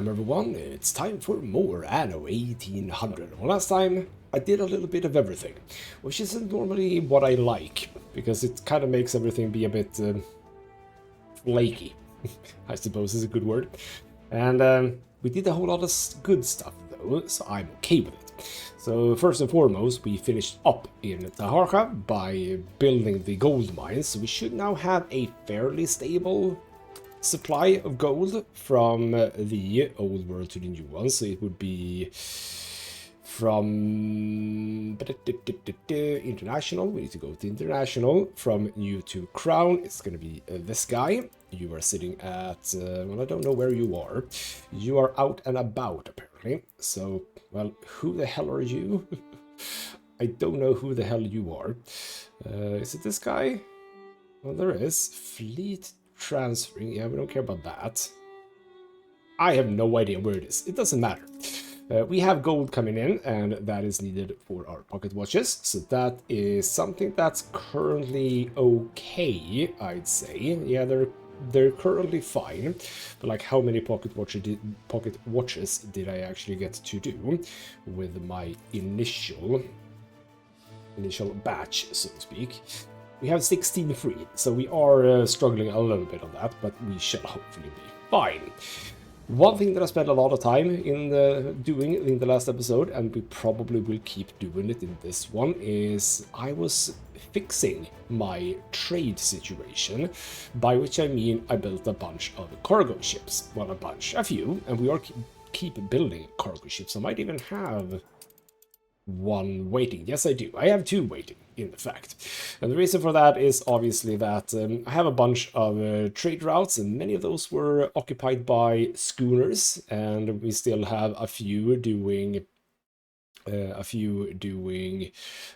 Welcome everyone, it's time for more Anno 1800. Well, last time I did a little bit of everything, which isn't normally what I like, because it kind of makes everything be a bit flaky, I suppose is a good word. And we did a whole lot of good stuff though, so I'm okay with it. So first and foremost, we finished up in Taharqa by building the gold mines, so we should now have a fairly stable supply of gold from the old world to the new one. So it would be from international. We need to go to international. From new to crown, it's going to be this guy. You are sitting at well, I don't know where you are. You are out and about apparently. So, well, who the hell are you? I don't know who the hell you are. Is it this guy? Well, there is fleet transferring. Yeah, we don't care about that. I have no idea where it is. It doesn't matter. We have gold coming in, and that is needed for our pocket watches. So that is something that's currently okay, I'd say. Yeah, they're currently fine. But like, how many pocket watches did I actually get to do with my initial batch, so to speak? We have 16 free, so we are struggling a little bit on that, but we shall hopefully be fine. One thing that I spent a lot of time in doing in the last episode, and we probably will keep doing it in this one, is I was fixing my trade situation, by which I mean I built a bunch of cargo ships. Well, a few, and we are keep building cargo ships. I might even have one waiting. Yes, I do. I have two waiting, in fact. And the reason for that is obviously that I have a bunch of trade routes, and many of those were occupied by schooners, and we still have a few doing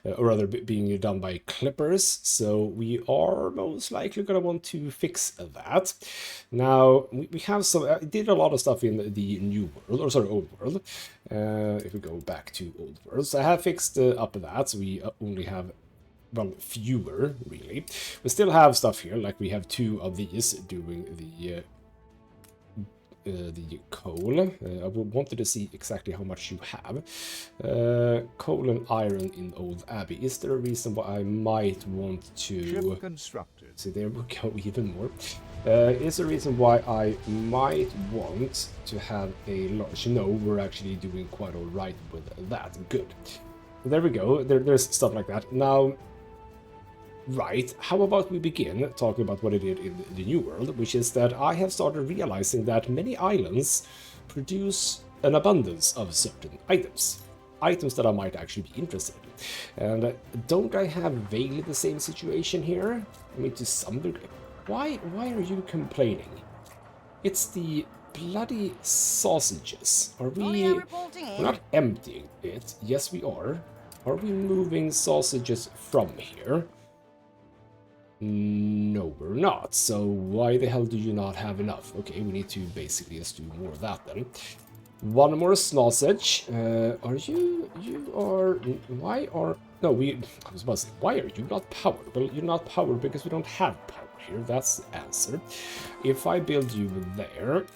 or rather being done by clippers, so we are most likely going to want to fix that. Now, we have some, I did a lot of stuff in the new world, or sorry, old world. If we go back to old world, so I have fixed up that, so we only have, well, fewer, really. We still have stuff here, like we have two of these doing the coal. I wanted to see exactly how much you have. Coal and iron in Old Abbey. Is there a reason why I might want to... Ship constructed. See, there we go, even more. Is there a reason why I might want to have a large... No, we're actually doing quite alright with that. Good. There we go. There's stuff like that. Now, right, how about we begin talking about what I did in the new world, which is that I have started realizing that many islands produce an abundance of certain items that I might actually be interested in. And don't I have vaguely the same situation here? I mean, to some degree. Why are you complaining? It's the bloody sausages. Are we... We're not emptying it. Yes, we are. Are we moving sausages from here? No, we're not. So why the hell do you not have enough? Okay, we need to basically just do more of that then. One more sausage. Are you... You are... Why are... No, I was about to say, why are you not powered? Well, you're not powered because we don't have power here. That's the answer. If I build you there...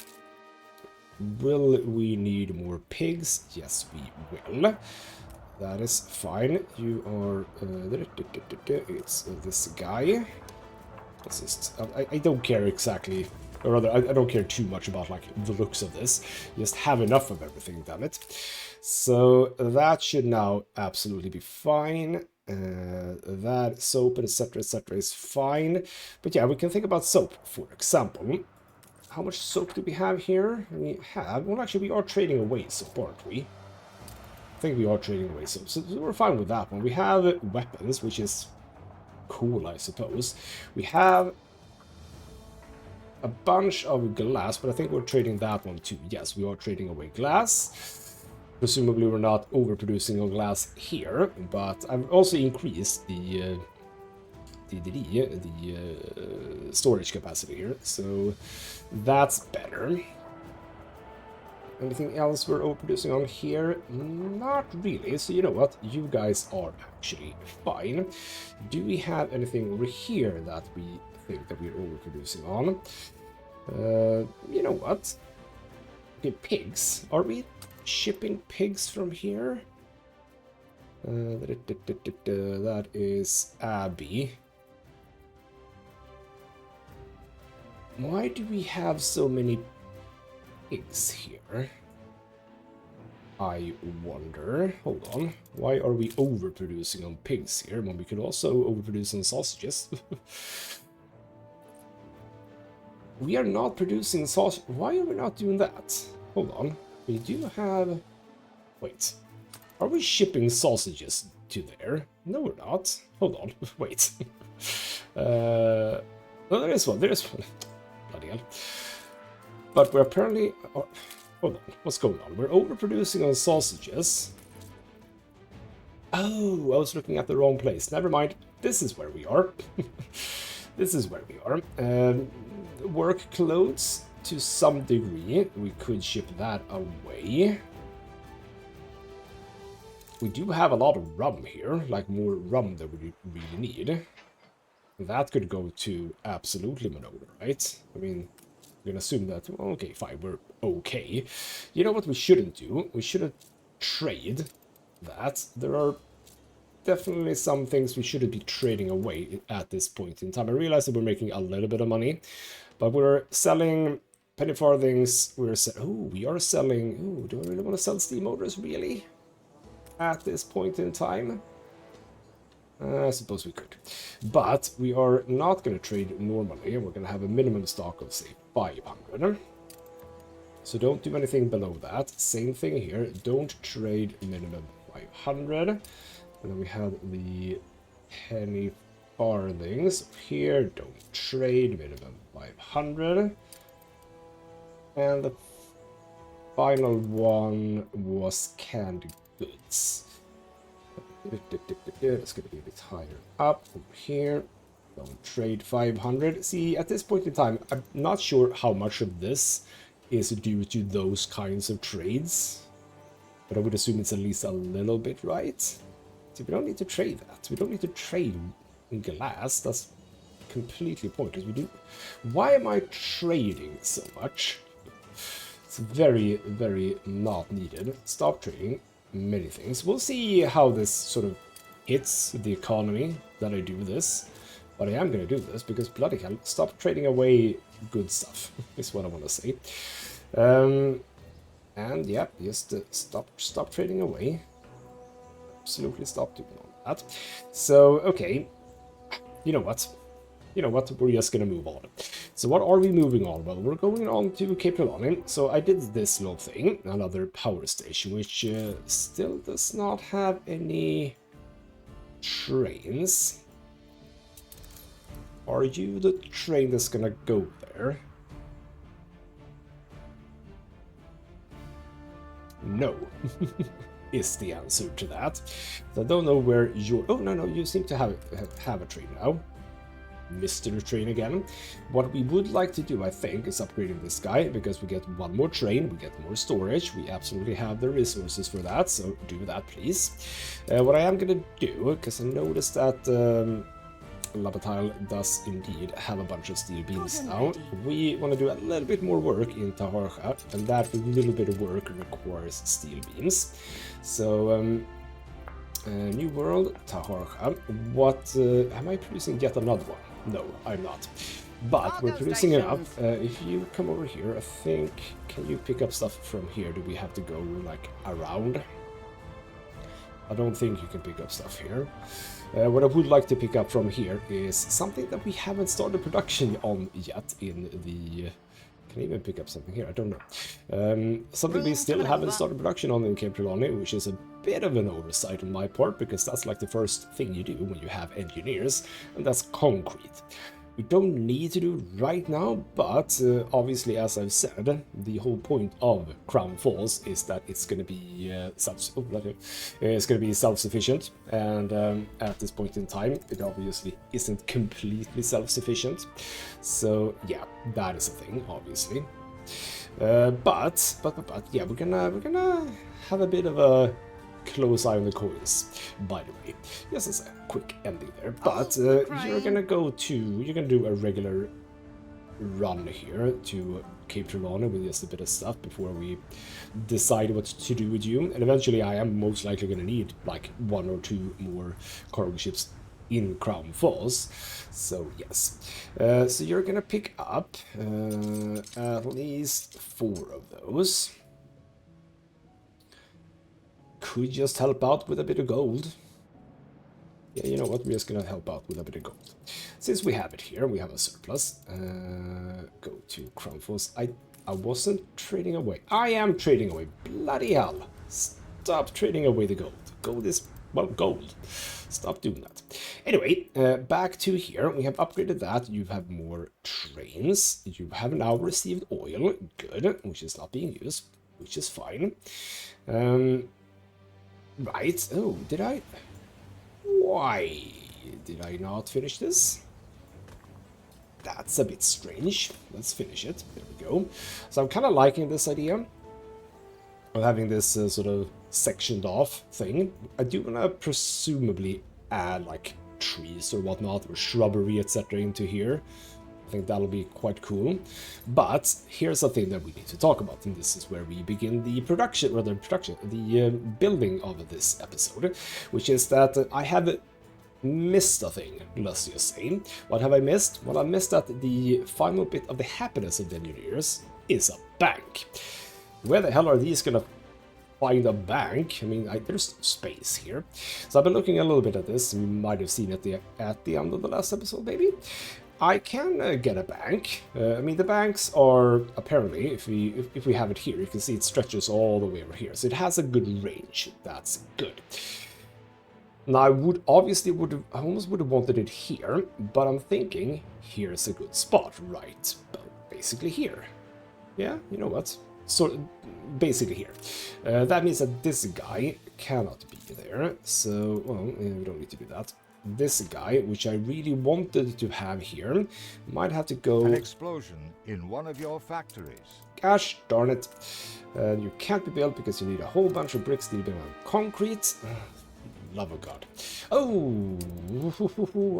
Will we need more pigs? Yes, we will. That is fine. You are... it's this guy. This is... I don't care exactly... Or rather, I don't care too much about, like, the looks of this. Just have enough of everything, damn it. So that should now absolutely be fine. That soap and etc is fine. But yeah, we can think about soap, for example. How much soap do we have here? We have... Well, actually, we are trading away soap, aren't we? I think we are trading away, so we're fine with that one. We have weapons, which is cool, I suppose. We have a bunch of glass, but I think we're trading that one too. Yes, we are trading away glass. Presumably we're not overproducing on glass here, but I've also increased the storage capacity here, so that's better. Anything else we're overproducing on here? Not really. So you know what? You guys are actually fine. Do we have anything over here that we think that we're overproducing on? You know what? Okay, pigs. Are we shipping pigs from here? That is Abby. Why do we have so many pigs here? I wonder. Hold on. Why are we overproducing on pigs here when we could also overproduce on sausages? We are not producing sausage. Why are we not doing that? Hold on. We do have... Wait. Are we shipping sausages to there? No, we're not. Hold on. Wait. No, there is one. There is one. Bloody hell. But we're apparently... Oh, hold on. What's going on? We're overproducing on sausages. Oh, I was looking at the wrong place. Never mind. This is where we are. This is where we are. Work clothes to some degree. We could ship that away. We do have a lot of rum here, like more rum than we really need. That could go to absolutely Manolo, right? I mean, we're gonna assume that, well, okay, fine, we're okay. You know what we shouldn't do? We shouldn't trade that. There are definitely some things we shouldn't be trading away at this point in time. I realize that we're making a little bit of money, but we're selling penny farthings. We are selling... Ooh, do I really want to sell steam motors, really? At this point in time? I suppose we could. But we are not going to trade normally. We're going to have a minimum stock of, say, 500. So don't do anything below that. Same thing here. Don't trade minimum 500. And then we have the penny farthings. Here, don't trade minimum 500. And the final one was canned goods. It's going to be a bit higher up over here. Don't trade 500. See, at this point in time, I'm not sure how much of this is due to those kinds of trades, but I would assume it's at least a little bit, right? See, we don't need to trade that. We don't need to trade in glass. That's completely pointless. We do. Why am I trading so much? It's very, very not needed. Stop trading many things. We'll see how this sort of hits the economy that I do this. But I am going to do this because bloody hell, stop trading away good stuff is what I want to say. And yeah, just stop trading away. Absolutely stop doing all that. So, okay. You know what? We're just gonna move on. So what are we moving on? Well, we're going on to Cape Trelawney. So I did this little thing, another power station, which still does not have any trains. Are you the train that's gonna go there? No, is the answer to that. So I don't know where you're... Oh, no, you seem to have a train now. Mr. Train again. What we would like to do, I think, is upgrading this guy, because we get one more train, we get more storage, we absolutely have the resources for that, so do that, please. What I am going to do, because I noticed that Labatile does indeed have a bunch of steel beams now, we want to do a little bit more work in Taharqa, and that little bit of work requires steel beams. So, New World, Taharqa. What, am I producing yet another one? No, I'm not. But we're producing enough. If you come over here, I think... Can you pick up stuff from here? Do we have to go, like, around? I don't think you can pick up stuff here. What I would like to pick up from here is something that we haven't started production on yet in the... Can I even pick up something here? I don't know. Something we still haven't started production on in Cape Trelawney, which is a bit of an oversight on my part, because that's like the first thing you do when you have engineers, and that's concrete. We don't need to do it right now, but obviously, as I've said, the whole point of Crown Falls is that it's going to be self-sufficient, and at this point in time, it obviously isn't completely self-sufficient. So yeah, that is a thing, obviously. But yeah, we're gonna have a bit of a close eye on the coins, by the way. Yes, it's a quick ending there, but you're gonna do a regular run here to Cape Tirana with just a bit of stuff before we decide what to do with you. And eventually I am most likely going to need like 1 or 2 more cargo ships in Crown Falls. So yes. So you're going to pick up at least 4 of those. Could just help out with a bit of gold. Yeah, you know what? We're just gonna help out with a bit of gold. Since we have it here, we have a surplus. Go to Crown Falls. I wasn't trading away. I am trading away. Bloody hell. Stop trading away the gold. Gold is, well, gold. Stop doing that. Anyway, back to here. We have upgraded that. You have more trains. You have now received oil. Good. Which is not being used. Which is fine. Right. Oh, did I? Why did I not finish this? That's a bit strange. Let's finish it. There we go. So I'm kind of liking this idea of having this sort of sectioned off thing. I do want to presumably add like trees or whatnot, or shrubbery, etc. into here. I think that'll be quite cool. But here's a thing that we need to talk about, and this is where we begin the production, or the building of this episode, which is that I have missed a thing, let's just say. What have I missed? Well, I missed that the final bit of the happiness of the engineers is a bank. Where the hell are these gonna find a bank? I mean, there's space here. So I've been looking a little bit at this. You might have seen it at the end of the last episode, maybe. I can get a bank. I mean, the banks are apparently, if we have it here, you can see it stretches all the way over here. So it has a good range. That's good. Now, I almost would have wanted it here, but I'm thinking here's a good spot, right? Basically here. Yeah, you know what? So basically here. That means that this guy cannot be there. So, well, we don't need to do that. This guy, which I really wanted to have here, might have to go... An explosion in one of your factories. Gosh darn it. You can't be built because you need a whole bunch of bricks, steel, and concrete. Love of God. Oh,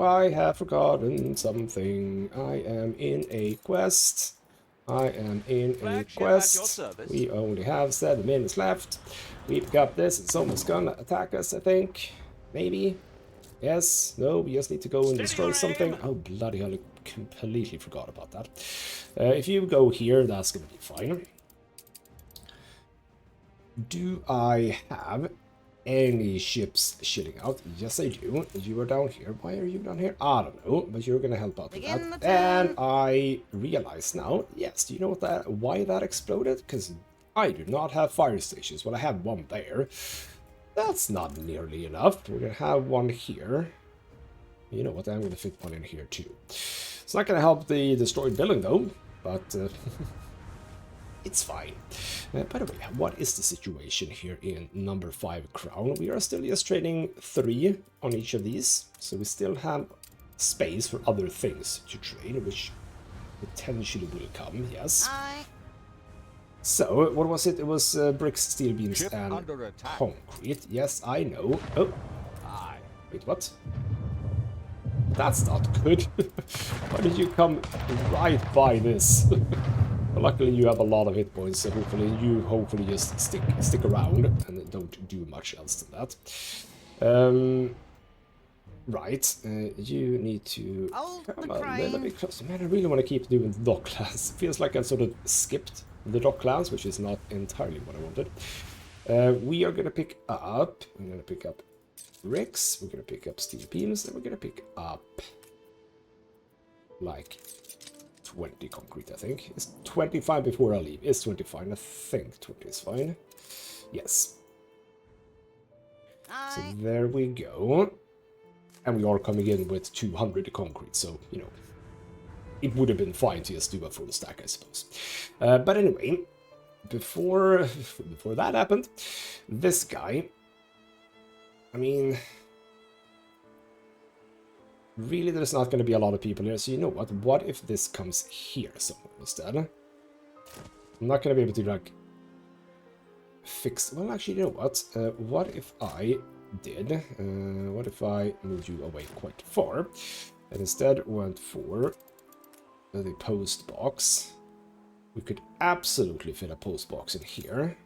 I have forgotten something. I am in a quest. We only have 7 minutes left. We pick up this. It's almost gonna attack us, I think. Maybe. Yes, no, we just need to go and destroy something. Oh, bloody hell, I completely forgot about that. If you go here, that's going to be fine. Do I have any ships shitting out? Yes, I do. You are down here. Why are you down here? I don't know, but you're going to help out with that. And I realize now, yes, do you know why that exploded? Because I do not have fire stations. Well, I have one there. That's not nearly enough. We're going to have one here. You know what, I'm going to fit one in here too. It's not going to help the destroyed building though, but it's fine. By the way, what is the situation here in number 5 crown? We are still just trading 3 on each of these, so we still have space for other things to trade, which potentially will come, yes. So, what was it? It was bricks, steel beams, Ship and concrete. Yes, I know. Oh. Wait, what? That's not good. Why did you come right by this? Well, luckily, you have a lot of hit points, so hopefully just stick around and don't do much else than that. Right, you need to come a little bit closer. Man, I really want to keep doing the docklands. Feels like I sort of skipped the docklands, which is not entirely what I wanted. We are going to pick up, I'm going to pick up bricks, we're going to pick up steel beams, and we're going to pick up like 20 concrete, I think. It's 25 before I leave. It's 25, I think 20 is fine. Yes. So there we go. And we are coming in with 200 concrete, so, you know, it would have been fine to just do a full stack, I suppose. But anyway, before that happened, this guy, I mean, really there's not going to be a lot of people here, so you know what if this comes here somewhere instead? I'm not going to be able to, like, fix, well, actually, you know what if I did, what if I moved you away quite far, and instead went for the post box, We could absolutely fit a postbox in here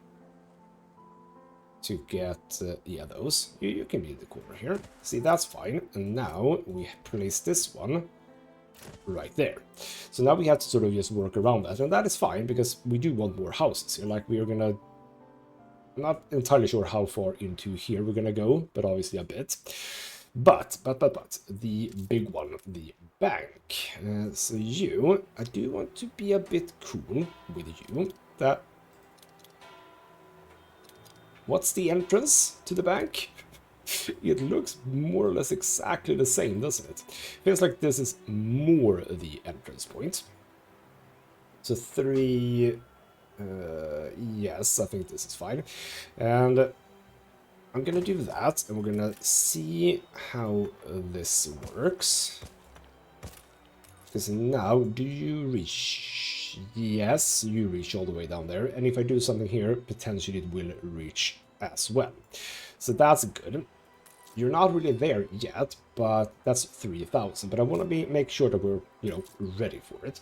to get, yeah, those. You can be in the corner here. See, that's fine. And now we place this one right there. So now we have to sort of just work around that. And that is fine, because we do want more houses here. Like, we are gonna... I'm not entirely sure how far into here we're gonna go, but obviously a bit. But, the big one, the bank. So you, I do want to be a bit cool with you. That... What's the entrance to the bank? It looks more or less exactly the same, doesn't it? Feels like this is more the entrance point. So 3... yes, I think this is fine. And I'm gonna do that, and we're gonna see how this works. Because now, do you reach? Yes, you reach all the way down there. And if I do something here, potentially it will reach as well. So that's good. You're not really there yet, but that's 3,000. But I want to make sure that we're, you know, ready for it.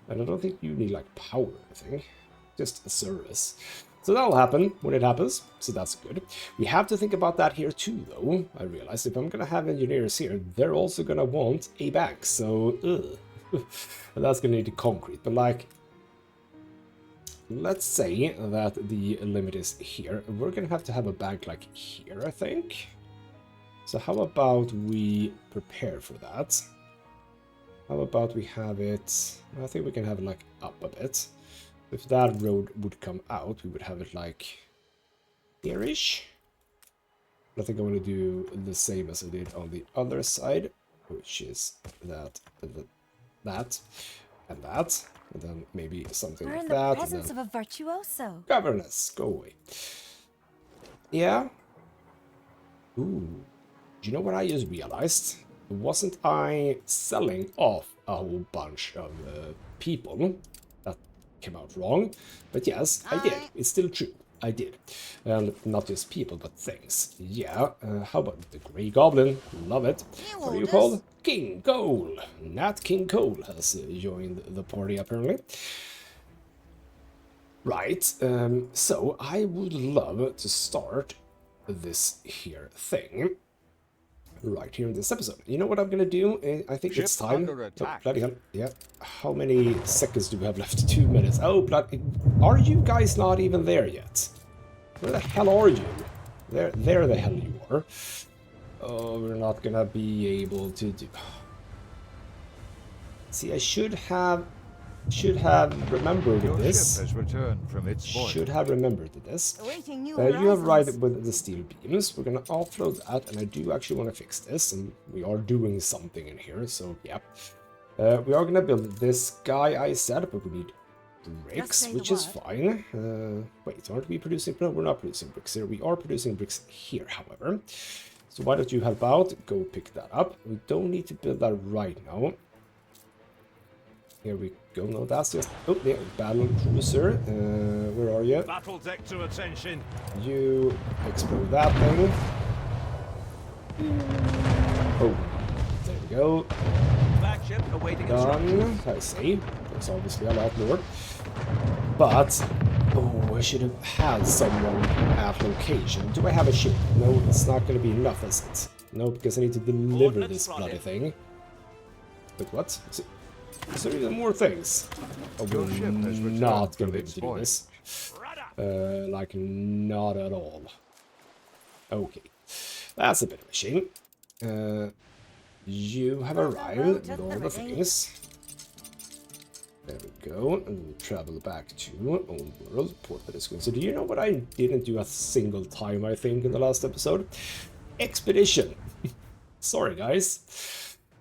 And I don't think you need, like, power or anything. Just a service. So that'll happen when it happens, so that's good. We have to think about that here too, though. I realize if I'm gonna have engineers here, they're also gonna want a bank, so that's gonna need concrete. But like, let's say that the limit is here. We're gonna have a bank like here, I think. So how about we prepare for that? How about we have it... I think we can have it like up a bit. If that road would come out, we would have it like here-ish. I think I want to do the same as I did on the other side, which is that, and then maybe something like that. We're in the presence of a virtuoso. Governess, go away. Yeah. Ooh. Do you know what I just realized? Wasn't I selling off a whole bunch of people? Came out wrong, but yes, I did. It's still true. I did. And not just people, but things. Yeah, how about the Grey Goblin? Love it. What are you called? King Cole. Nat King Cole has joined the party, apparently. Right, so I would love to start this here thing right here in this episode. You know what I'm gonna do? I think it's time. Oh, bloody hell. Yeah. How many seconds do we have left? 2 minutes. Oh, bloody... Are you guys not even there yet? Where the hell are you? There the hell you are. Oh, we're not gonna be able to do... See, I should have remembered this. Should have remembered this. You have arrived with the steel beams. We're gonna offload that, and I do actually want to fix this, and we are doing something in here, so yeah. We are gonna build this guy, I said, but we need bricks, which is fine. Wait, aren't we producing? No, we're not producing bricks here. We are producing bricks here, however. So why don't you help out? Go pick that up. We don't need to build that right now. Here we go. No, that's just... Oh, there. Battle cruiser. Where are you? Battle deck to attention. You explode that thing. Oh, there we go. Flagship awaiting Done. I see. There's obviously a lot more. But... Oh, I should have had someone at location. Do I have a ship? No, it's not going to be enough, is it? No, because I need to deliver this bloody thing. But what? Is there even more things? Oh, we're not going to be able to do this. Like, not at all. Okay. That's a bit of a shame. You have arrived with all the things. There we go. And we'll travel back to Old World, Port of the Screen. So do you know what I didn't do a single time, I think, in the last episode? Expedition. Sorry, guys.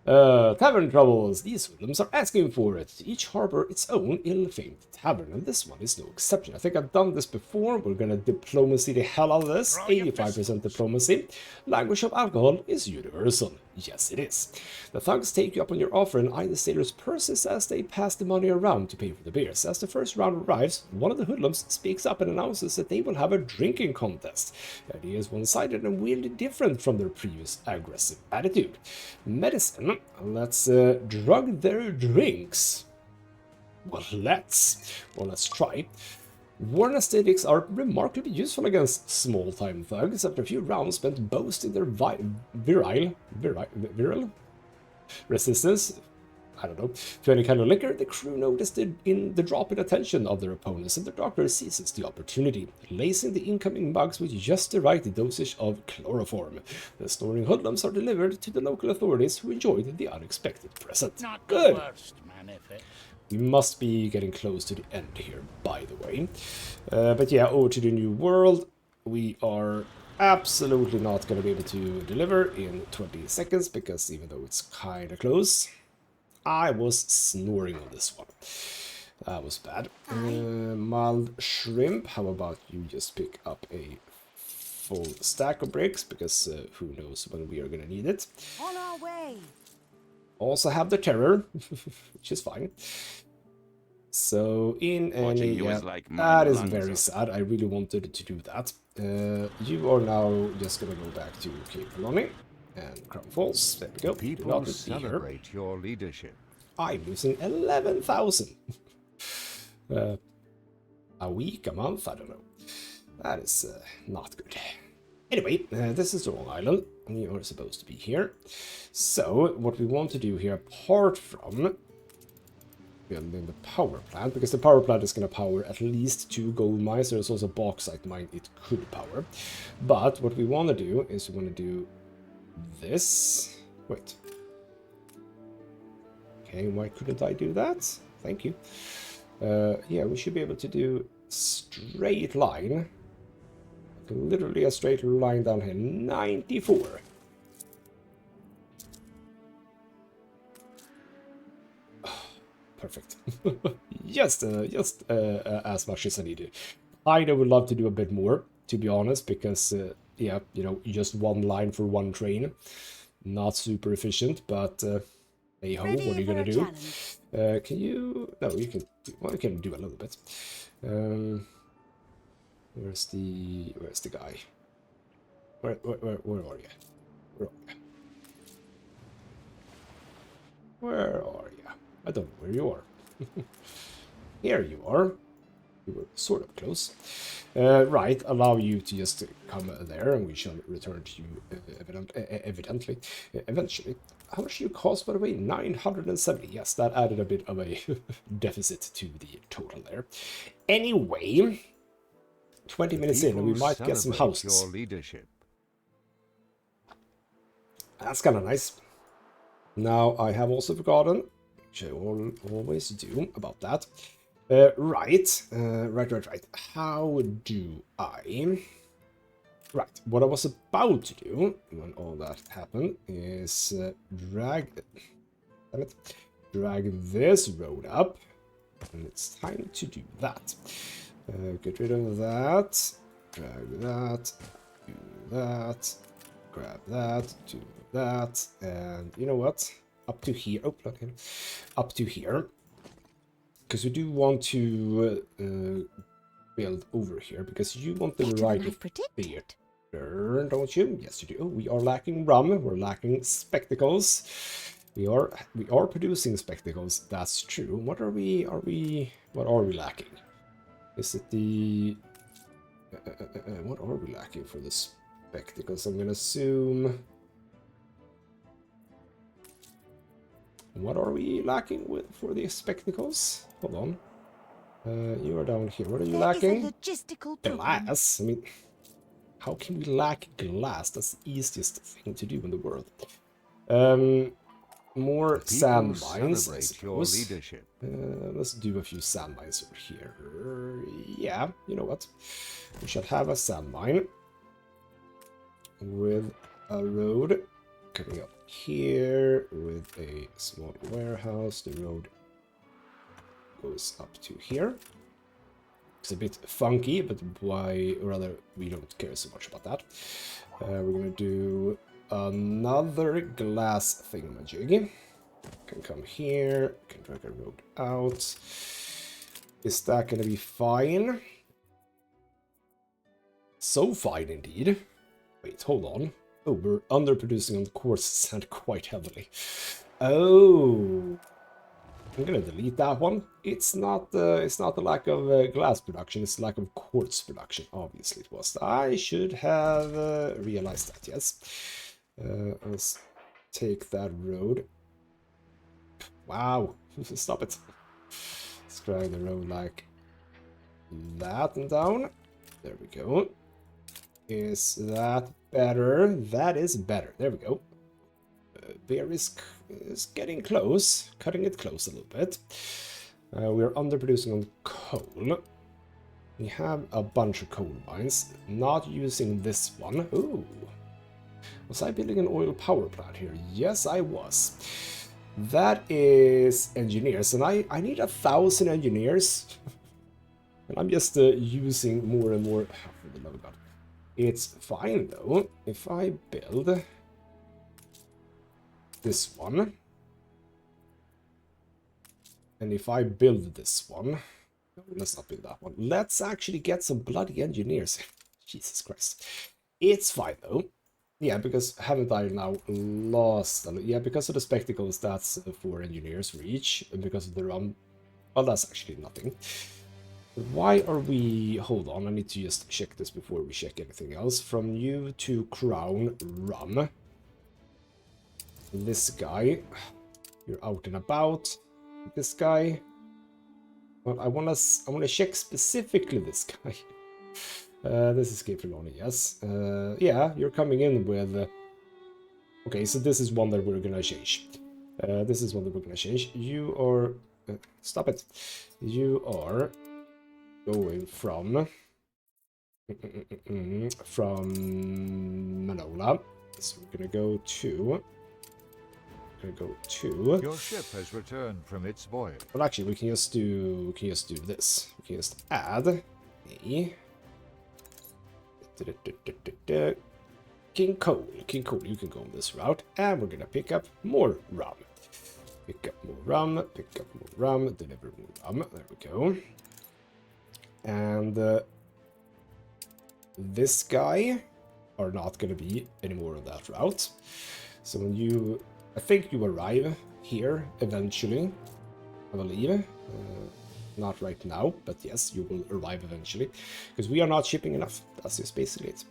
Tavern troubles. These hoodlums are asking for it. Each harbor its own ill-famed tavern, and this one is no exception. I think I've done this before. We're gonna diplomacy the hell out of this. 85% diplomacy. Language of alcohol is universal. Yes, it is. The thugs take you up on your offer and eye the sailors' purses as they pass the money around to pay for the beers. As the first round arrives, one of the hoodlums speaks up and announces that they will have a drinking contest. The idea is one-sided and weirdly different from their previous aggressive attitude. Medicine. Let's drug their drinks. let's try. War aesthetics are remarkably useful against small-time thugs. After a few rounds spent boasting their virile resistance, I don't know, to any kind of liquor, the crew noticed it in the drop in attention of their opponents, and the doctor seizes the opportunity, lacing the incoming mugs with just the right dosage of chloroform. The snoring hoodlums are delivered to the local authorities, who enjoyed the unexpected present. Not Good. the worst, man, if it... We must be getting close to the end here, by the way. But yeah, over to the new world. We are absolutely not going to be able to deliver in 20 seconds, because even though it's kind of close, I was snoring on this one. That was bad. Mild shrimp, how about you just pick up a full stack of bricks, because who knows when we are going to need it. On our way. Also have the terror, which is fine. So in any, yeah, that is very sad. I really wanted to do that. You are now just gonna go back to Cape Colony and Crown Falls. There we go. People celebrate your leadership. I'm losing 11,000 a week, a month. I don't know. That is not good. Anyway, this is the wrong island. We are supposed to be here. So, what we want to do here, apart from building the power plant, because the power plant is going to power at least 2 gold mines. There's also a bauxite mine it could power. But what we want to do is we want to do this. Wait. Okay, why couldn't I do that? Thank you. Yeah, we should be able to do straight line. Literally a straight line down here. 94. Perfect. just as much as I needed. I would love to do a bit more, to be honest, because yeah, you know, just one line for one train, not super efficient. But hey ho, what are you gonna do? Can you? No, you can. Well, you can do a little bit. Where's the guy? Where are you? Where are you? Where are you? I don't know where you are. Here you are. You were sort of close. Right, allow you to just come there, and we shall return to you eventually. How much do you cost, by the way? 970. Yes, that added a bit of a deficit to the total there. Anyway, 20 minutes in, and we might get some houses. Your leadership. That's kind of nice. Now, I have also forgotten, which I always do, about that. Right. How do I... Right, what I was about to do when all that happened is drag this road up, and it's time to do that. Get rid of that, drag that, do that, grab that, do that, and you know what? Up to here. Oh, okay. Up to here. Because we do want to build over here, because you want the right theater, don't you? Yes, you do. Oh, we are lacking rum. We're lacking spectacles. We are producing spectacles. That's true. What are we lacking? Is it the what are we lacking for the spectacles? I'm gonna assume. What are we lacking for the spectacles? Hold on. You are down here. What are you lacking? Glass. I mean, how can we lack glass? That's the easiest thing to do in the world. More sand mines, I suppose. Let's do a few sand mines over here. Yeah, you know what? We shall have a sand mine with a road coming up here with a small warehouse. The road goes up to here. It's a bit funky, but why, or rather, we don't care so much about that. We're gonna do another glass thingamajig. Can come here, can drag a road out. Is that gonna be fine? So fine indeed. Wait, hold on. Oh, we're underproducing on the coarse sand quite heavily. Oh. I'm gonna delete that one. It's not the lack of glass production, it's the lack of quartz production. Obviously it was. I should have realized that, yes. Let's take that road. Wow, stop it. Let's drag the road like that and down. There we go. Is that better? That is better. There we go. Beer is getting close, cutting it close a little bit. We're underproducing on coal. We have a bunch of coal mines, not using this one. Ooh. Was I building an oil power plant here? Yes, I was. That is engineers, and I need 1,000 engineers. And I'm just using more and more. Oh, for the love of God. It's fine though. If I build this one, and if I build this one, no, let's not build that one. Let's actually get some bloody engineers. Jesus Christ. It's fine though. Yeah, because haven't I now lost? Yeah, because of the spectacles, that's 4 engineers for each, and because of the rum, well, that's actually nothing. Why are we... Hold on, I need to just check this before we check anything else. From you to crown rum. This guy, you're out and about. This guy, well, I wanna check specifically this guy. This is Gabrieloni, yes. Yeah, you're coming in with... okay, so this is one that we're gonna change. This is one that we're gonna change. You are... stop it. You are going from... from Manola. So we're gonna go to... Your ship has returned from its voyage. Well, actually, we can just do this. We can just add a King Cole. King Cole, you can go on this route, and we're gonna pick up more rum. Pick up more rum. Pick up more rum. Deliver more rum. There we go. And this guy are not gonna be any more on that route. So when you... I think you arrive here eventually, I believe. Not right now, but yes, you will arrive eventually. Because we are not shipping enough. That's just basically it.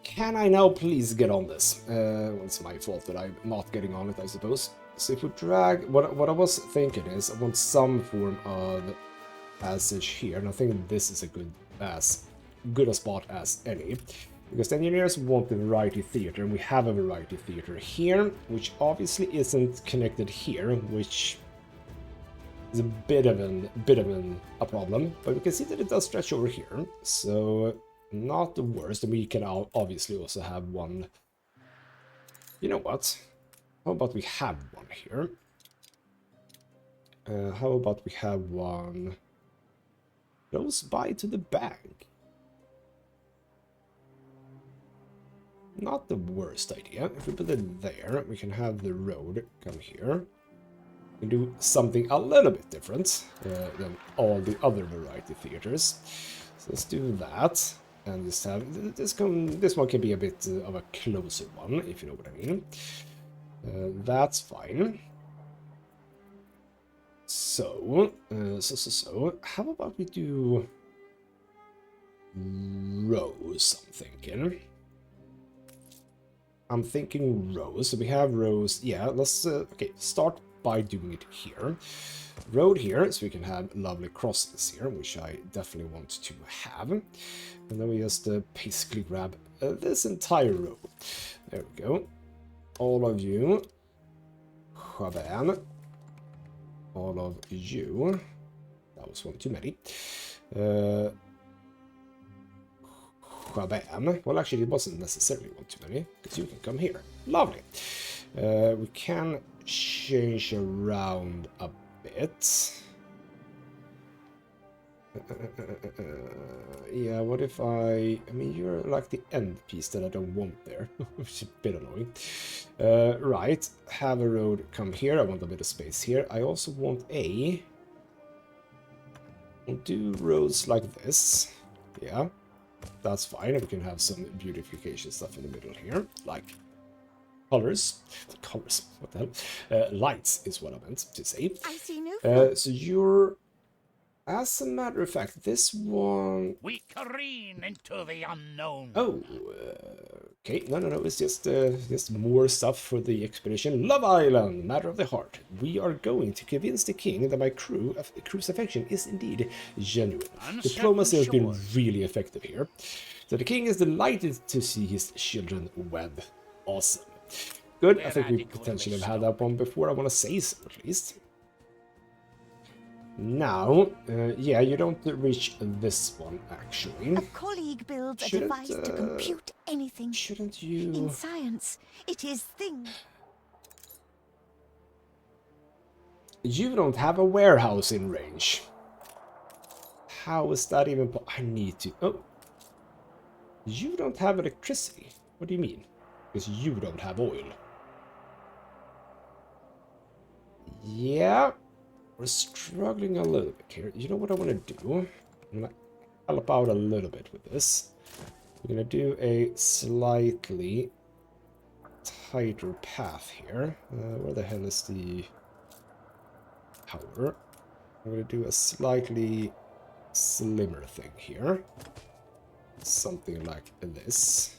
Can I now please get on this? Well, it's my fault that I'm not getting on it, I suppose. So if we drag... What I was thinking is, I want some form of passage here. And I think this is a good a spot as any. Because the engineers want the variety theater, and we have a variety theater here, which obviously isn't connected here, which is a bit of a problem. But we can see that it does stretch over here, so not the worst. And we can obviously also have one. You know what? How about we have one here? How about we have one close by to the bank? Not the worst idea. If we put it there, we can have the road come here. We can do something a little bit different than all the other variety theaters. So let's do that. And just have this one can be a bit of a closer one, if you know what I mean. That's fine. So, how about we do rows, I'm thinking. I'm thinking rows. So we have rows. Yeah, let's okay, start by doing it here. Road here, so we can have lovely crosses here, which I definitely want to have. And then we just basically grab this entire row. There we go. All of you. Chaban. All of you. That was one too many. Well, actually, it wasn't necessarily one too many, because you can come here. Lovely. We can change around a bit. Yeah, what if I mean, you're like the end piece that I don't want there, which is a bit annoying. Right, have a road come here. I want a bit of space here. I also want do roads like this. Yeah. That's fine. We can have some beautification stuff in the middle here, like colors. Colors, what the hell? Lights is what I meant to say. I see no So you're, as a matter of fact, this one... We careen into the unknown. Oh, okay. No, it's just more stuff for the expedition. Love Island, matter of the heart. We are going to convince the king that my crew's affection is indeed genuine. Diplomacy has been really effective here. So the king is delighted to see his children wed. Awesome. Good. I think we potentially have had that one before. I want to say so, at least. Now, yeah, you don't reach this one, actually. A colleague builds a device to compute anything. Shouldn't you... In science, it is things. You don't have a warehouse in range. How is that even... I need to... Oh. You don't have electricity. What do you mean? Because you don't have oil. Yeah. We're struggling a little bit here. You know what I want to do? I'm going to help out a little bit with this. We're going to do a slightly tighter path here. Where the hell is the power? I'm going to do a slightly slimmer thing here. Something like this.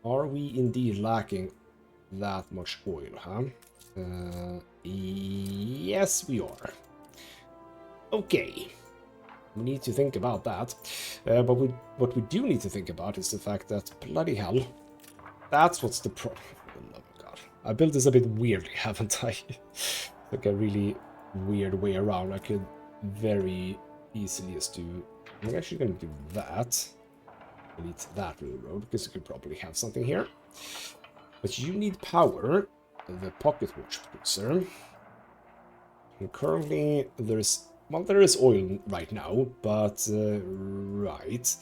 Are we indeed lacking that much oil, huh? Yes, we are. Okay. We need to think about that. But what we do need to think about is the fact that, bloody hell, that's what's the problem. Oh my god. I built this a bit weirdly, haven't I? Like a really weird way around. I could very easily just do... I'm actually going to do that. Delete that little road, because you could probably have something here. But you need power. The pocket watch producer. And currently there's... Well, there is oil right now, but... right.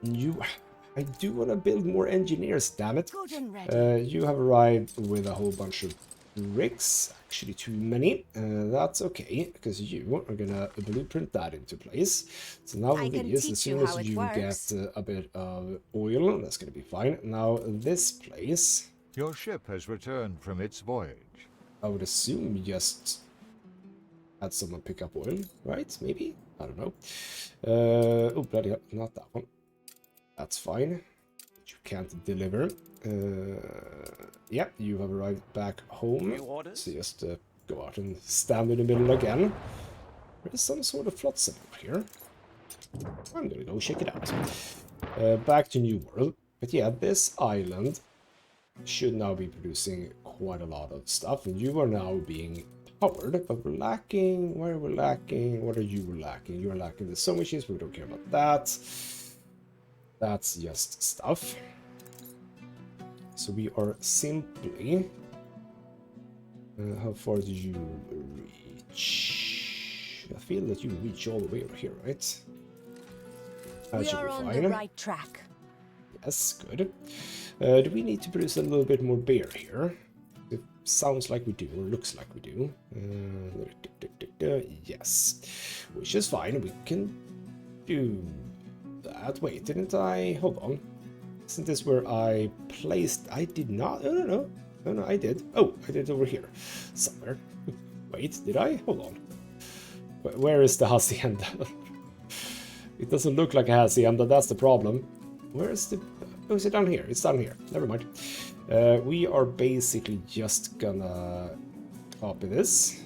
I do want to build more engineers, damn it. Good and ready. You have arrived with a whole bunch of rigs, actually too many. That's okay, because you are gonna blueprint that into place. So now these, as soon as you get a bit of oil, that's gonna be fine. Now this place... Your ship has returned from its voyage. I would assume you just had someone pick up oil, right? Maybe? I don't know. Oh, bloody hell, not that one. That's fine. You can't deliver. Yeah, you have arrived back home. So just go out and stand in the middle again. There is some sort of flotsam over here. I'm gonna go check it out. Back to New World. But yeah, this island should now be producing quite a lot of stuff. And you are now being powered, but we're lacking... Where are we lacking? What are you lacking? You're lacking the sewing machines, but we don't care about that. That's just stuff. So we are simply... how far do you reach? I feel that you reach all the way over here, right? That should be fine. We are on the right track. Yes, good. Do we need to produce a little bit more beer here? It sounds like we do, or looks like we do. Yes, which is fine. We can do that. Wait, didn't I? Hold on. Isn't this where I placed? I did not. No, I did. Oh, I did it over here somewhere. Wait, did I? Hold on. Where is the hacienda? It doesn't look like a hacienda. That's the problem. Where is the... Oh, is it down here? It's down here. Never mind. We are basically just gonna copy this,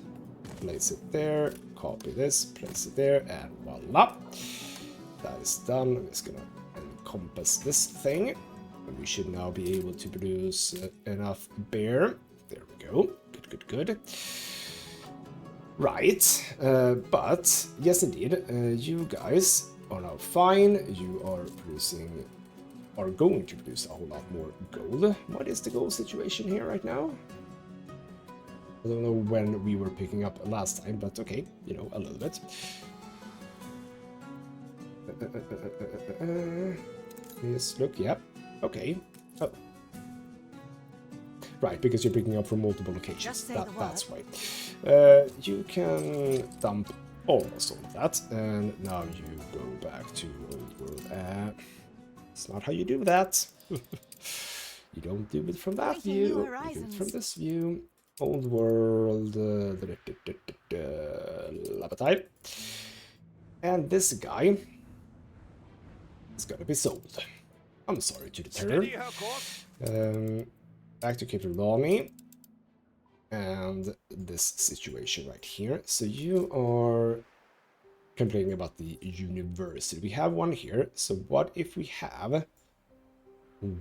place it there, copy this, place it there, and voila. That is done. I'm just gonna encompass this thing. And we should now be able to produce enough beer. There we go. Good. Right. But, yes indeed, you guys are now fine. You are going to produce a whole lot more gold. What is the gold situation here right now? I don't know when we were picking up last time, but okay, you know, a little bit. Yes, look, yeah, okay. Oh. Right, because you're picking up from multiple locations. That's right. You can dump almost all of that, and now you go back to Old World. It's not how you do that. You don't do it from that Breaking new view. You do it horizons. from this view. Old world. Labatide. And this guy is gonna be sold. I'm sorry to the terror. Steady her course. Back to Caprilani. And this situation right here. So you are complaining about the university. We have one here. So what if we have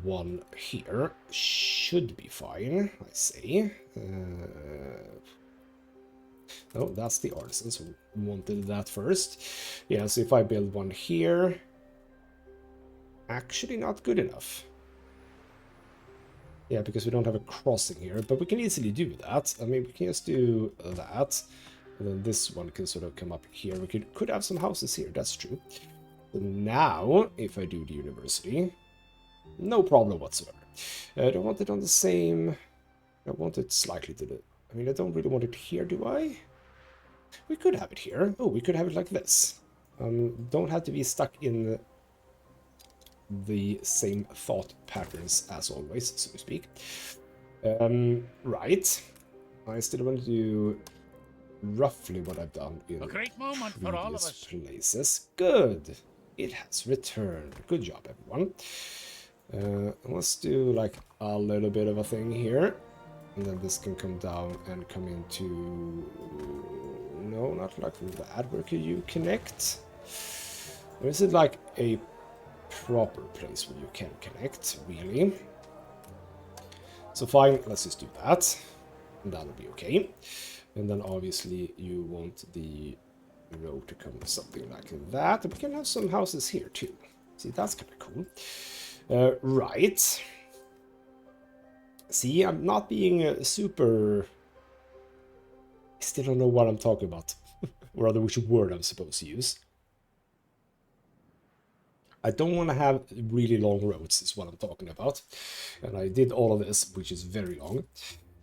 one here? Should be fine, I say. No, that's the artisans who wanted that first. Yeah, so if I build one here, actually not good enough. Yeah, because we don't have a crossing here, but we can easily do that. I mean, we can just do that. And then this one can sort of come up here. We could have some houses here, that's true. So now, if I do the university, no problem whatsoever. I don't want it on the same... I want it slightly to the... I mean, I don't really want it here, do I? We could have it here. Oh, we could have it like this. Don't have to be stuck in the same thought patterns as always, so to speak. Right. I still want to do roughly what I've done in A great moment for all of previous us. places. Good. It has returned. Good job, everyone. Let's do like a little bit of a thing here. And then this can come down and come into... No, not like that. Where can you connect? Or is it like a proper place where you can connect, really? So fine, let's just do that. And that'll be okay. And then obviously you want the road to come something like that. We can have some houses here too. See, that's kind of cool. Right. See, I'm not being super... I still don't know what I'm talking about. Or rather, which word I'm supposed to use. I don't want to have really long roads, is what I'm talking about. And I did all of this, which is very long.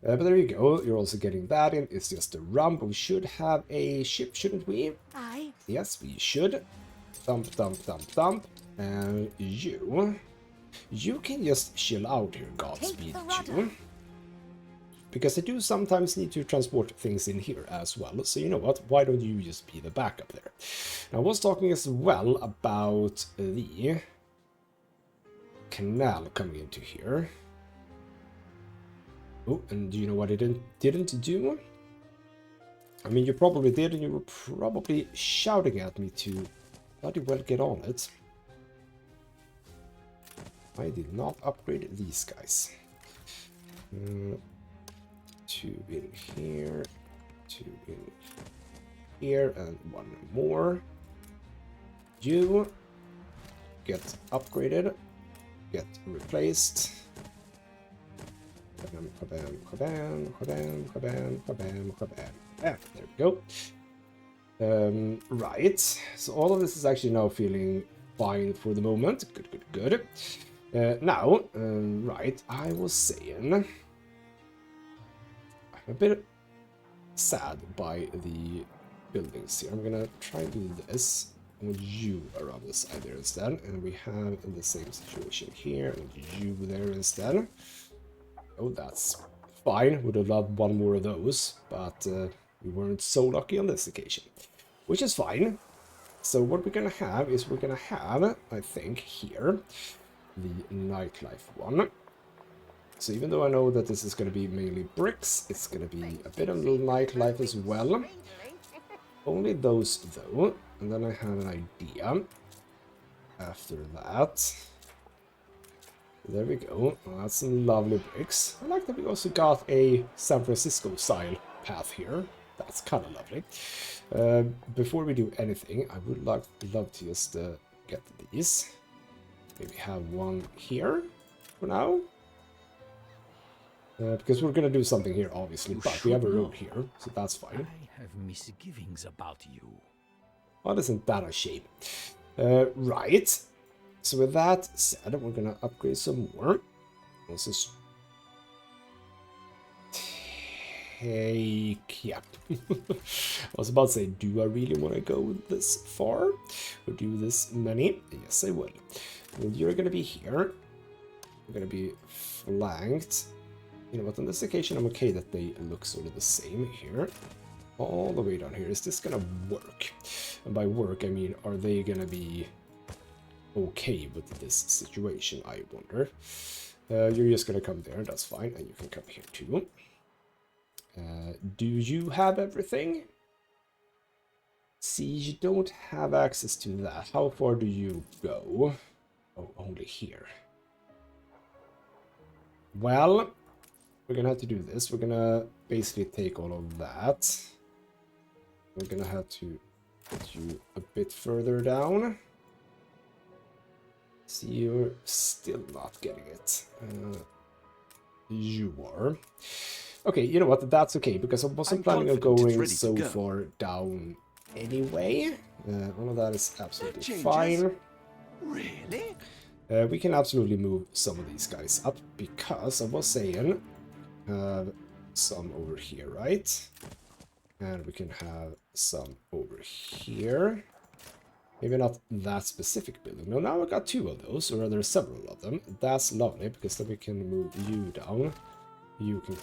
But there you go, you're also getting that in. It's just a run, but we should have a ship, shouldn't we? Aye. Yes, we should. Dump, dump, dump, dump. And you can just chill out here, Godspeed the rudder. you. Because I do sometimes need to transport things in here as well. So you know what, why don't you just be the backup there? Now, I was talking as well about the canal coming into here. Oh, and do you know what it didn't do? I mean, you probably did, and you were probably shouting at me to bloody well get on it. I did not upgrade these guys. 2 in here, 2 in here, and 1 more. You get upgraded, get replaced. Kabam, kabam, kabam, kabam, kabam, kabam. There we go. Right, so all of this is actually now feeling fine for the moment. Good, good, good. Now, right, I was saying, I'm a bit sad by the buildings here. I'm gonna try and do this. I want you around the side there instead, and we have the same situation here, and you there instead. Oh, that's fine. Would have loved one more of those, but we weren't so lucky on this occasion, which is fine. So what we're gonna have is we're gonna have, I think, here the nightlife one. So even though I know that this is going to be mainly bricks, it's going to be a bit of little nightlife as well. Only those though. And then I have an idea after that. There we go. Well, that's some lovely bricks. I like that we also got a San Francisco style path here. That's kind of lovely. Before we do anything, I would love to just get these. Maybe have one here for now. Because we're going to do something here, obviously, but we have a road here, so that's fine. I have misgivings about you. Well, isn't that a shame? Right. So with that said, we're going to upgrade some more. Let's just take... Yeah. I was about to say, do I really want to go this far? Or do this many? Yes, I will. Well, you're going to be here. You're going to be flanked. You know what, on this occasion I'm okay that they look sort of the same here. All the way down here. Is this gonna work? And by work I mean, are they gonna be okay with this situation, I wonder. You're just gonna come there, that's fine, and you can come here too. Do you have everything? See, you don't have access to that. How far do you go? Oh, only here. Well, we're gonna have to do this. We're gonna basically take all of that. We're gonna have to put you a bit further down. See, you're still not getting it. You are. Okay, you know what? That's okay, because I wasn't planning on going so far down anyway. All of that is absolutely fine. Really? We can absolutely move some of these guys up, because I was saying have some over here, right? And we can have some over here. Maybe not that specific building. No, now I got two of those, or rather several of them. That's lovely, because then we can move you down. You can...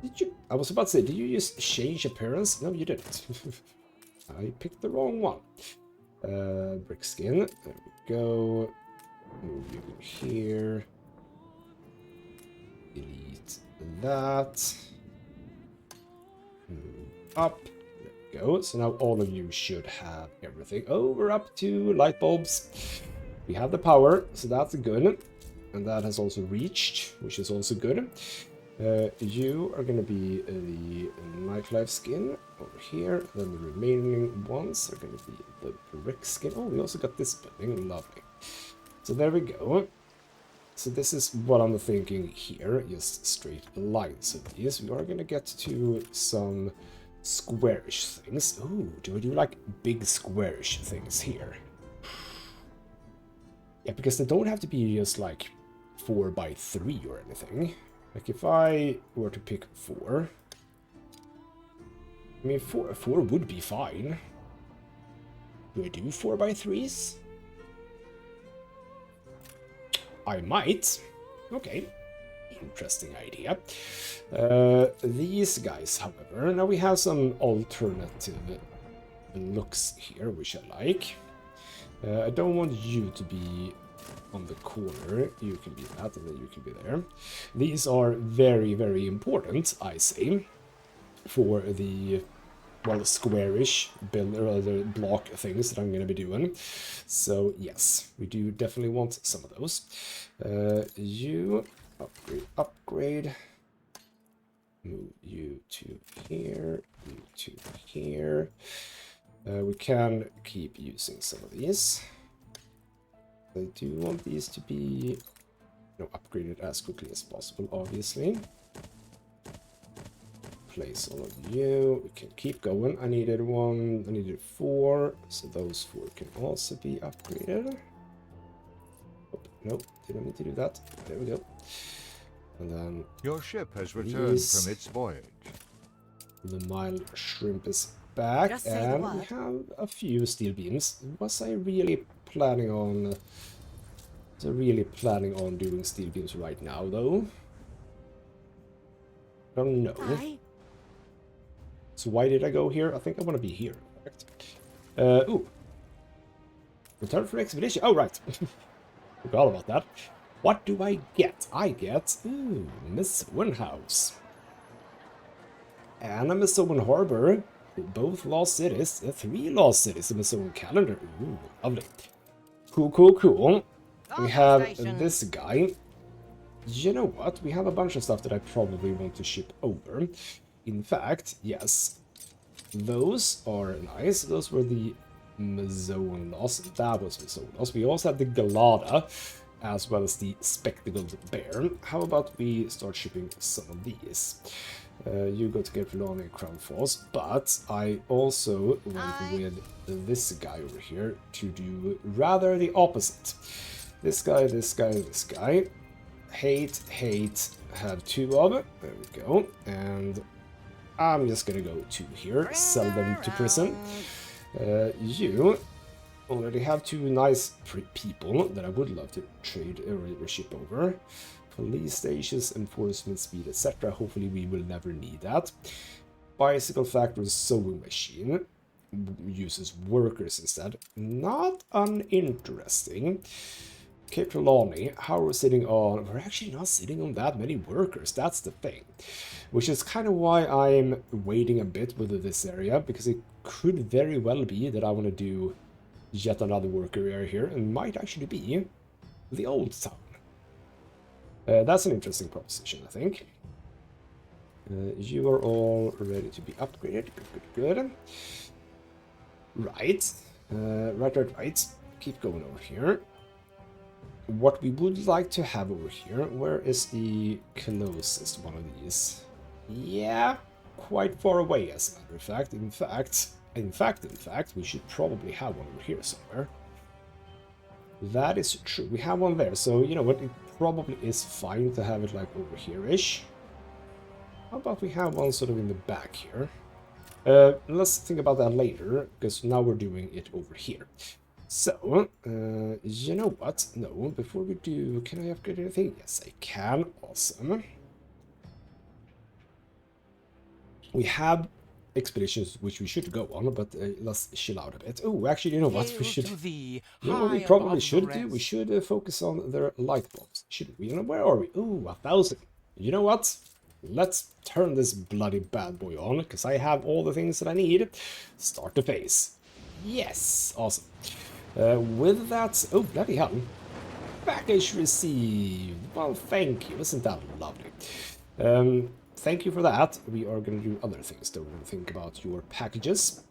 Did you... I was about to say, did you just change appearance? No, you didn't. I picked the wrong one. Brick skin. There we go. Move you here. Delete that. Move up. There we go. So now all of you should have everything. Oh, we're up to light bulbs. We have the power, so that's good. And that has also reached, which is also good. You are going to be the nightlife skin over here. Then the remaining ones are going to be the brick skin. Oh, we also got this building. Lovely. So there we go. So this is what I'm thinking here. Just straight lines of these. We are going to get to some squarish things. Oh, do we do like big squarish things here? Yeah, because they don't have to be just like 4 by 3 or anything. Like if I were to pick 4, I mean 4 would be fine. Do I do 4 by 3s? I might. Okay, interesting idea. These guys, however, now we have some alternative looks here, which I like. I don't want you to be on the corner. You can be that, and then you can be there. These are very, very important, I say, for the, well, squarish build or other block things that I'm going to be doing. So yes, we do definitely want some of those. You upgrade. Move you to here. You to here. We can keep using some of these. I do want these to be, upgraded as quickly as possible, obviously. Place all of you. We can keep going. I needed 1, I needed 4, so those 4 can also be upgraded. Oh, nope, didn't need to do that. There we go. And then your ship has returned from its voyage. The mild shrimp is back, and we have a few steel beams. Was I really planning on doing steel beams right now, though? I don't know. So why did I go here? I think I want to be here. Correct. Ooh. Return for expedition. Oh, right. Forgot about that. What do I get? I get, Mason House. And a Mason Harbor. Both lost cities. 3 lost cities in the Mason calendar. Ooh, lovely. Cool, cool, cool. We have this guy. You know what? We have a bunch of stuff that I probably want to ship over. In fact, yes. Those are nice. Those were the Mason lost. That was Mason lost. We also had the Galada, as well as the Spectacled Bear. How about we start shipping some of these? You go to get Fulani and Crown Falls, but I also went with this guy over here to do rather the opposite. This guy, this guy, this guy. Hate, have 2 of it. There we go. And I'm just gonna go 2 here, sell them to prison. You already have 2 nice people that I would love to trade or ship over. Police stations, enforcement speed, etc. Hopefully we will never need that. Bicycle factory, sewing machine. Uses workers instead. Not uninteresting. Cape Trelawney, how are we sitting on? We're actually not sitting on that many workers, that's the thing. Which is kind of why I'm waiting a bit with this area, because it could very well be that I want to do yet another worker area here, and might actually be the old town. That's an interesting proposition, I think. You are all ready to be upgraded. Good. Right. Right. Keep going over here. What we would like to have over here, where is the closest one of these? Yeah, quite far away, as a matter of fact. In fact, we should probably have one over here somewhere. That is true. We have one there, so you know what? It probably is fine to have it like over here-ish. How about we have one sort of in the back here? Let's think about that later, because now we're doing it over here. So, you know what? No, before we do, can I upgrade anything? Yes, I can. Awesome. We have expeditions which we should go on, but let's chill out a bit. Oh, actually, you know what? We should. You know what we probably should do? We should focus on their light bulbs, shouldn't we? You know, where are we? Ooh, 1,000. You know what? Let's turn this bloody bad boy on, because I have all the things that I need. Start the phase. Yes, awesome. With that, oh bloody hell, package received. Well, thank you. Isn't that lovely? Thank you for that. We are going to do other things though. We're going to think about your packages.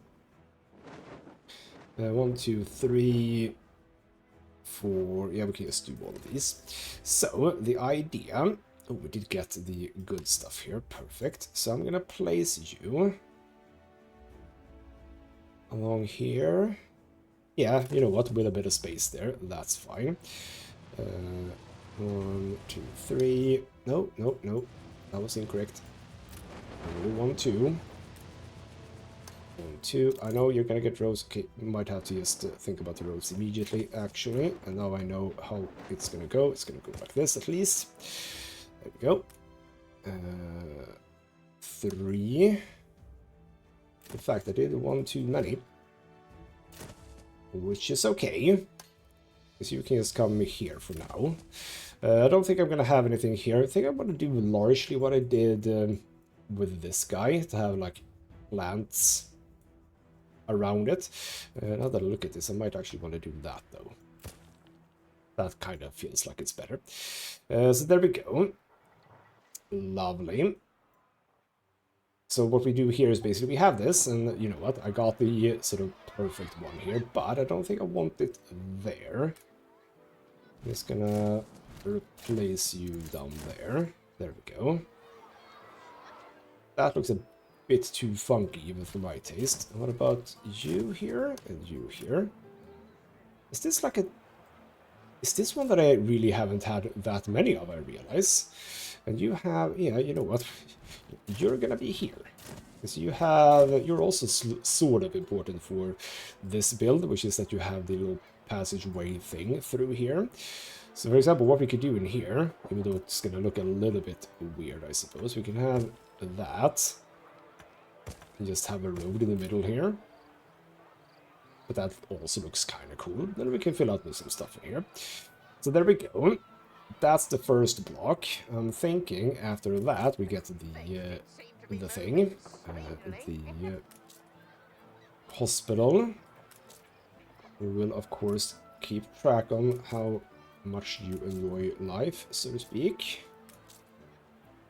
1, 2, 3, 4. Yeah, we can just do all of these. So the idea. Oh, we did get the good stuff here. Perfect. So I'm going to place you along here. Yeah, you know what, with a bit of space there, that's fine. 1, 2, 3. No, that was incorrect. 1, 2. 1, 2. I know you're gonna get rows. Okay, might have to just think about the rows immediately, actually. And now I know how it's gonna go. It's gonna go like this, at least. There we go. 3. In fact, I did 1 too many. Which is okay, because you can just come here for now. I don't think I'm going to have anything here. I think I'm going to do largely what I did with this guy, to have like plants around it. Now that I look at this, I might actually want to do that though. That kind of feels like it's better. So there we go. Lovely. So what we do here is basically we have this, and you know what, I got the sort of perfect one here, but I don't think I want it there. I'm just gonna replace you down there. There we go. That looks a bit too funky even for my taste. What about you here and you here? Is this like a... Is this one that I really haven't had that many of, I realize? And you have... Yeah, you know what? You're gonna be here. Because you have... You're also sort of important for this build, which is that you have the little passageway thing through here. So for example, what we could do in here, even though it's gonna look a little bit weird, I suppose, we can have that. And just have a road in the middle here. But that also looks kind of cool. Then we can fill out with some stuff in here. So there we go. That's the first block. I'm thinking after that we get the thing, the hospital. We will of course keep track on how much you enjoy life, so to speak.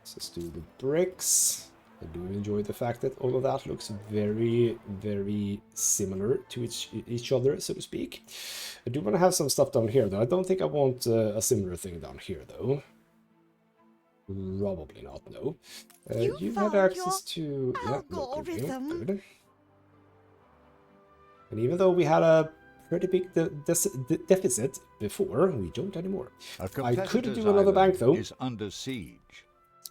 Let's do the bricks. I do enjoy the fact that all of that looks very, very similar to each other, so to speak. I do want to have some stuff down here, though. I don't think I want a similar thing down here, though. Probably not, no. You had access to... Yeah, algorithm. good. And even though we had a pretty big deficit before, we don't anymore. I could do another bank, though. Is under siege.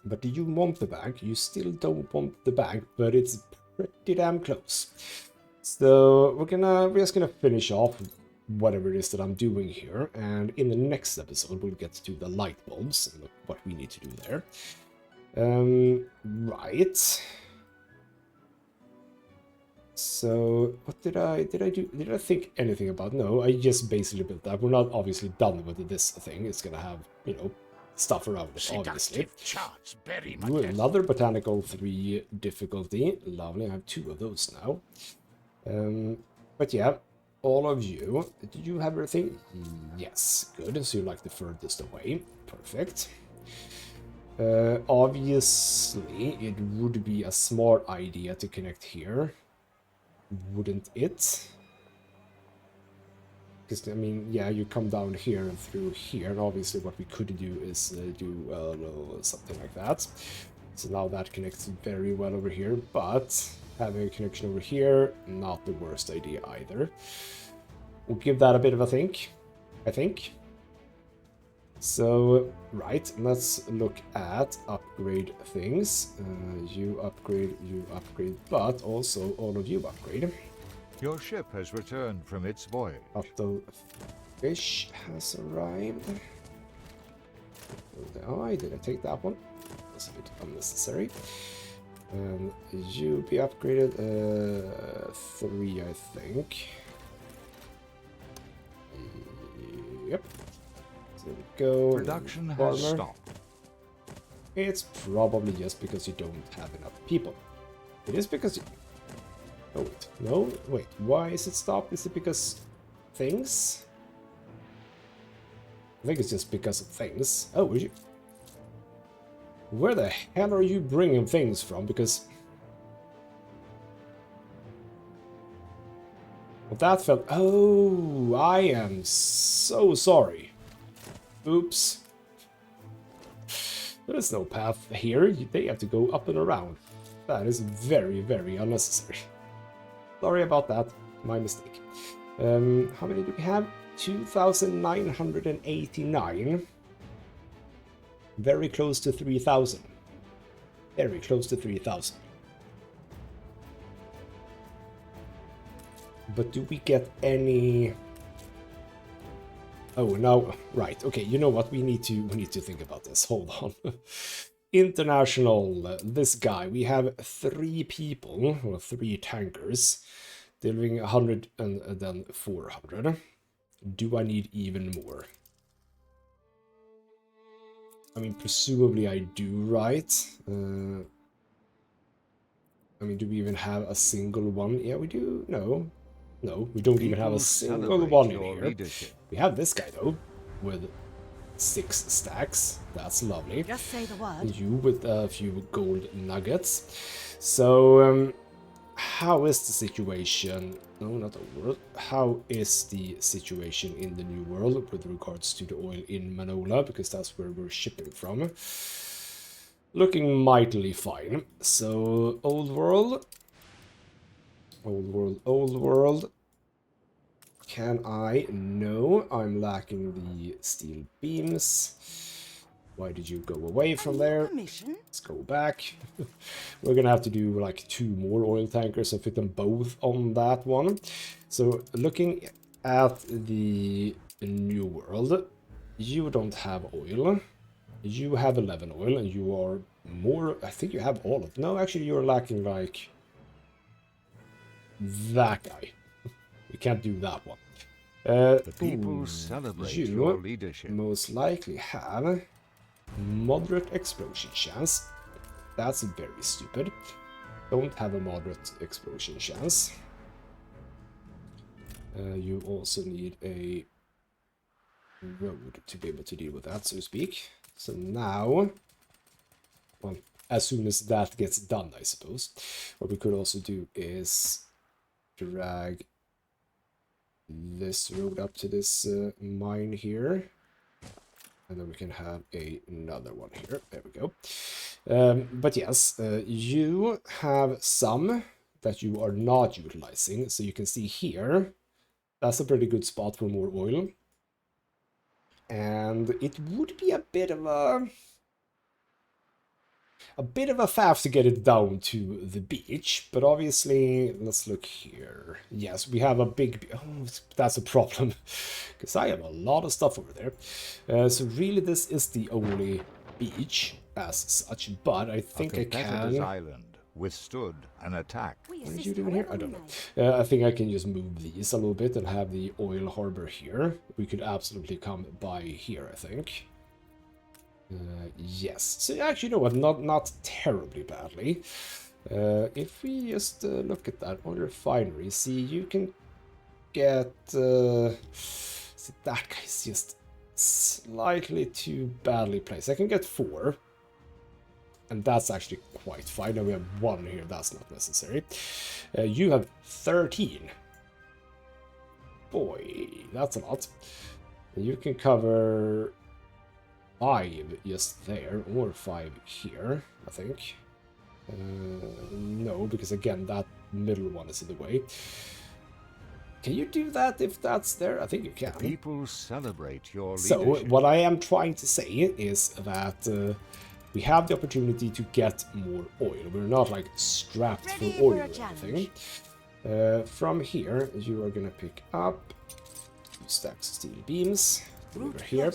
But do you want the bank? You still don't want the bank, but it's pretty damn close. So we're just gonna finish off whatever it is that I'm doing here. And in the next episode, we'll get to the light bulbs and what we need to do there. Right. So what did I do? Did I think anything about? No, I just basically built that. We're not obviously done with this thing. It's gonna have, you know, stuff around it, obviously. Charts, very Ooh, another botanical 3 difficulty. Lovely, I have 2 of those now. But yeah, all of you, did you have everything? Yes, good. So you're like the furthest away. Perfect. Obviously, it would be a smart idea to connect here. Wouldn't it? Because, I mean, yeah, you come down here and through here, and obviously what we could do is do something like that. So now that connects very well over here, but having a connection over here, not the worst idea either. We'll give that a bit of a think, I think. So, right, let's look at upgrade things. You upgrade, but also all of you upgrade. Your ship has returned from its voyage. Otto Fish has arrived. Oh, did I take that one? That's a bit unnecessary. You be upgraded 3, I think. Yep. There we go. Production has stopped. It's probably just because you don't have enough people. It is because you... Oh, wait. No, wait. Why is it stopped? Is it because things? I think it's just because of things. Oh, would you... Where the hell are you bringing things from? Because... Well, that felt... Oh, I am so sorry. Oops. There is no path here. They have to go up and around. That is very, very unnecessary. Sorry about that. My mistake. How many do we have? 2,989. Very close to 3,000. Very close to 3,000. But do we get any... Oh, now, right. Okay, you know what? We need to think about this. Hold on. International, this guy. We have 3 people, or 3 tankers, delivering 100 and then 400. Do I need even more? I mean, presumably I do, right? I mean, do we even have a single one? Yeah, we do. No. No, we don't even have a single one in here. We have this guy, though, with 6 stacks. That's lovely. Just say the word. And you with a few gold nuggets. So, how is the situation? No, not the world. How is the situation in the new world with regards to the oil in Manola? Because that's where we're shipping from. Looking mightily fine. So, old world. Old world, old world. Can I? No, I'm lacking the steel beams. Why did you go away from there? Let's go back. We're gonna have to do like 2 more oil tankers and fit them both on that one. So looking at the new world, you don't have oil. You have 11 oil and you are more, I think you have all of, no, actually you're lacking like that guy. We can't do that one. The people celebrate your leadership. Most likely have moderate explosion chance. That's very stupid. Don't have a moderate explosion chance. You also need a road to be able to deal with that, so to speak. So now, well, as soon as that gets done, I suppose, what we could also do is drag this road up to this mine here, and then we can have another one here. There we go. But yes, you have some that you are not utilizing, so you can see here that's a pretty good spot for more oil, and it would be a bit of a... a bit of a faff to get it down to the beach, but obviously, let's look here. Yes, we have a big... Oh, that's a problem, because I have a lot of stuff over there. So really, this is the only beach as such, but I think I can... island withstood an attack. What are you doing here? I don't know. I think I can just move these a little bit and have the oil harbor here. We could absolutely come by here, I think. Yes. So actually, you know what? Not terribly badly. If we just look at that oil refinery, see, you can get... see, that guy's just slightly too badly placed. I can get 4. And that's actually quite fine. Now we have 1 here, that's not necessary. You have 13. Boy, that's a lot. You can cover 5 just there, or 5 here, I think. No, because again, that middle one is in the way. Can you do that if that's there? I think you can. People celebrate your leadership. So, what I am trying to say is that... we have the opportunity to get more oil. We're not like strapped for oil or anything. From here, you are gonna pick up 2 stacks of steel beams over here.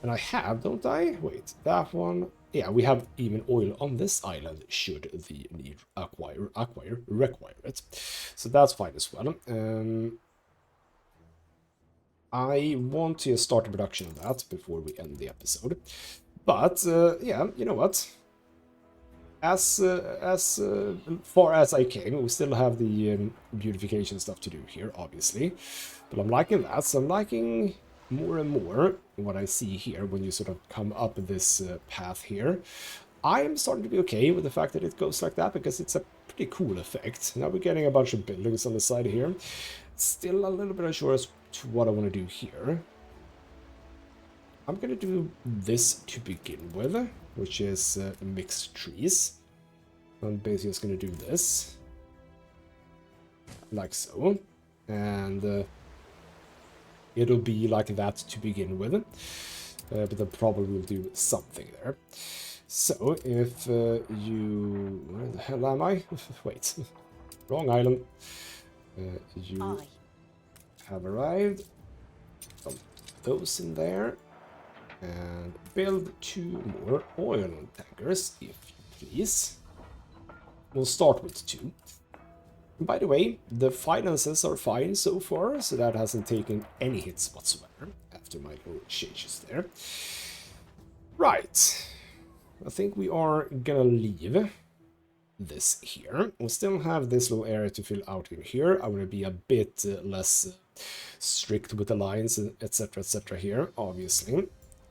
And I have, don't I? Wait, that one. Yeah, we have even oil on this island should the need require it. So that's fine as well. I want to start the production of that before we end the episode. But, yeah, you know what? As far as I came, we still have the beautification stuff to do here, obviously. But I'm liking that, so I'm liking more and more what I see here when you sort of come up this path here. I am starting to be okay with the fact that it goes like that, because it's a pretty cool effect. Now we're getting a bunch of buildings on the side here. Still a little bit unsure as to what I want to do here. I'm going to do this to begin with, which is mixed trees. I'm basically just going to do this, like so, and it'll be like that to begin with, but then probably will do something there. So, if you... Where the hell am I? Wait, wrong island. You have arrived. Put those in there. And build 2 more oil tankers, if you please. We'll start with 2. And by the way, the finances are fine so far, so that hasn't taken any hits whatsoever after my little changes there. Right. I think we are gonna leave this here. We'll still have this little area to fill out in here. I want to be a bit less strict with the lines, etc. here, obviously.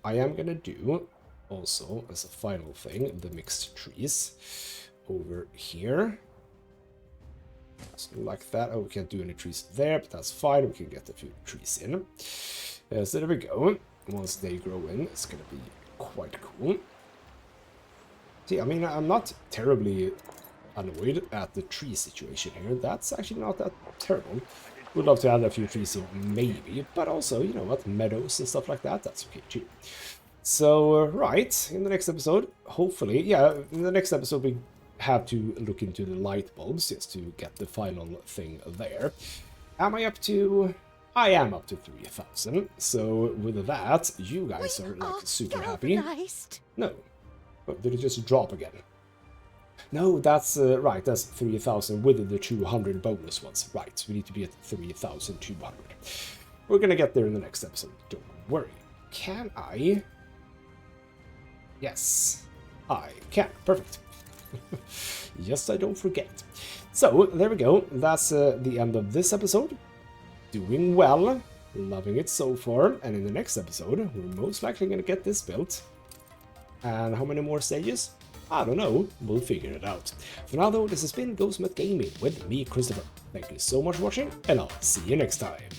I am going to do, also, as a final thing, the mixed trees over here. So like that. Oh, we can't do any trees there, but that's fine. We can get a few trees in. So there we go. Once they grow in, it's going to be quite cool. See, I mean, I'm not terribly annoyed at the tree situation here. That's actually not that terrible. Would love to add a few trees in, maybe, but also, you know what, meadows and stuff like that, that's okay too. So, right, in the next episode, hopefully, yeah, in the next episode we have to look into the light bulbs just to get the final thing there. Am I up to... I am up to 3,000, so with that, you guys are like super happy. No. Oh, did it just drop again? No, that's right, that's 3,000 with the 200 bonus ones. Right, we need to be at 3,200. We're gonna get there in the next episode, don't worry. Can I? Yes, I can. Perfect. Yes, I don't forget. So, there we go. That's the end of this episode. Doing well. Loving it so far. And in the next episode, we're most likely gonna get this built. And how many more stages? I don't know, we'll figure it out. For now though, this has been ghostmutgaming with me, Christopher. Thank you so much for watching, and I'll see you next time.